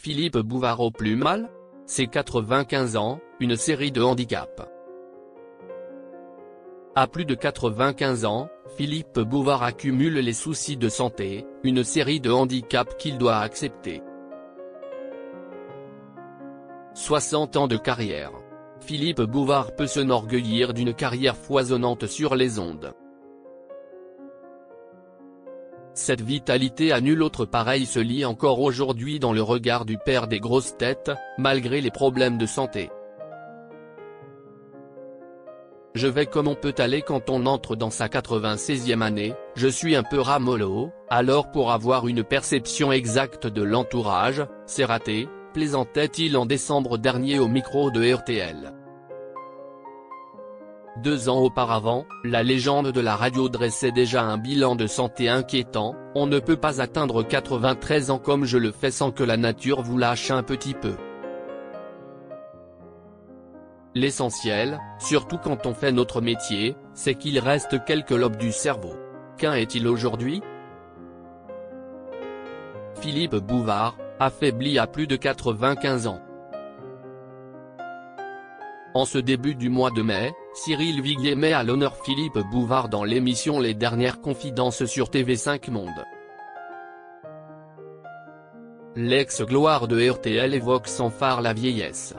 Philippe Bouvard au plus mal? C'est 95 ans, une série de handicaps. À plus de 95 ans, Philippe Bouvard accumule les soucis de santé, une série de handicaps qu'il doit accepter. 60 ans de carrière. Philippe Bouvard peut s'enorgueillir d'une carrière foisonnante sur les ondes. Cette vitalité à nul autre pareil se lit encore aujourd'hui dans le regard du père des grosses têtes, malgré les problèmes de santé. Je vais comme on peut aller quand on entre dans sa 96e année, je suis un peu ramollo, alors pour avoir une perception exacte de l'entourage, c'est raté, plaisantait-il en décembre dernier au micro de RTL. 2 ans auparavant, la légende de la radio dressait déjà un bilan de santé inquiétant, on ne peut pas atteindre 93 ans comme je le fais sans que la nature vous lâche un petit peu. L'essentiel, surtout quand on fait notre métier, c'est qu'il reste quelques lobes du cerveau. Qu'en est-il aujourd'hui? Philippe Bouvard, affaibli à plus de 95 ans. En ce début du mois de mai, Cyril Viguier met à l'honneur Philippe Bouvard dans l'émission Les Dernières Confidences sur TV5 Monde. L'ex-gloire de RTL évoque sans phare la vieillesse.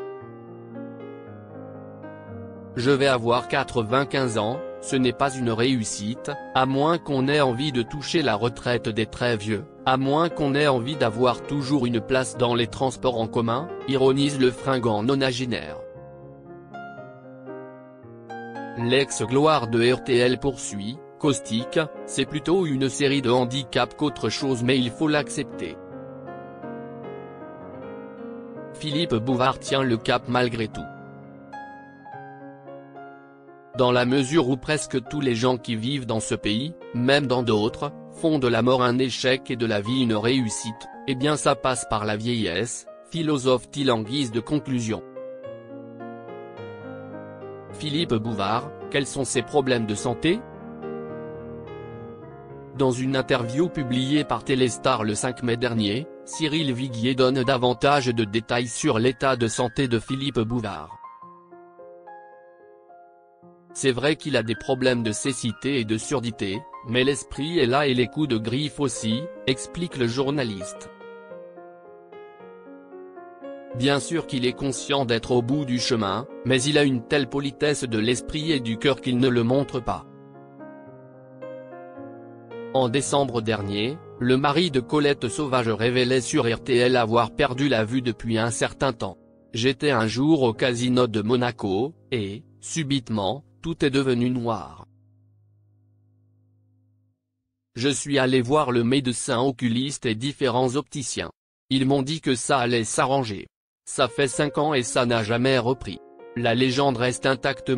Je vais avoir 95 ans, ce n'est pas une réussite, à moins qu'on ait envie de toucher la retraite des très vieux, à moins qu'on ait envie d'avoir toujours une place dans les transports en commun, ironise le fringant nonagénaire. L'ex-gloire de RTL poursuit, caustique, c'est plutôt une série de handicaps qu'autre chose mais il faut l'accepter. Philippe Bouvard tient le cap malgré tout. Dans la mesure où presque tous les gens qui vivent dans ce pays, même dans d'autres, font de la mort un échec et de la vie une réussite, eh bien ça passe par la vieillesse, philosophe-t-il en guise de conclusion. Philippe Bouvard, quels sont ses problèmes de santé? Dans une interview publiée par Téléstar le 5 mai dernier, Cyril Viguier donne davantage de détails sur l'état de santé de Philippe Bouvard. C'est vrai qu'il a des problèmes de cécité et de surdité, mais l'esprit est là et les coups de griffe aussi, explique le journaliste. Bien sûr qu'il est conscient d'être au bout du chemin, mais il a une telle politesse de l'esprit et du cœur qu'il ne le montre pas. En décembre dernier, le mari de Colette Sauvage révélait sur RTL avoir perdu la vue depuis un certain temps. J'étais un jour au casino de Monaco, et, subitement, tout est devenu noir. Je suis allé voir le médecin oculiste et différents opticiens. Ils m'ont dit que ça allait s'arranger. Ça fait 5 ans et ça n'a jamais repris. La légende reste intacte.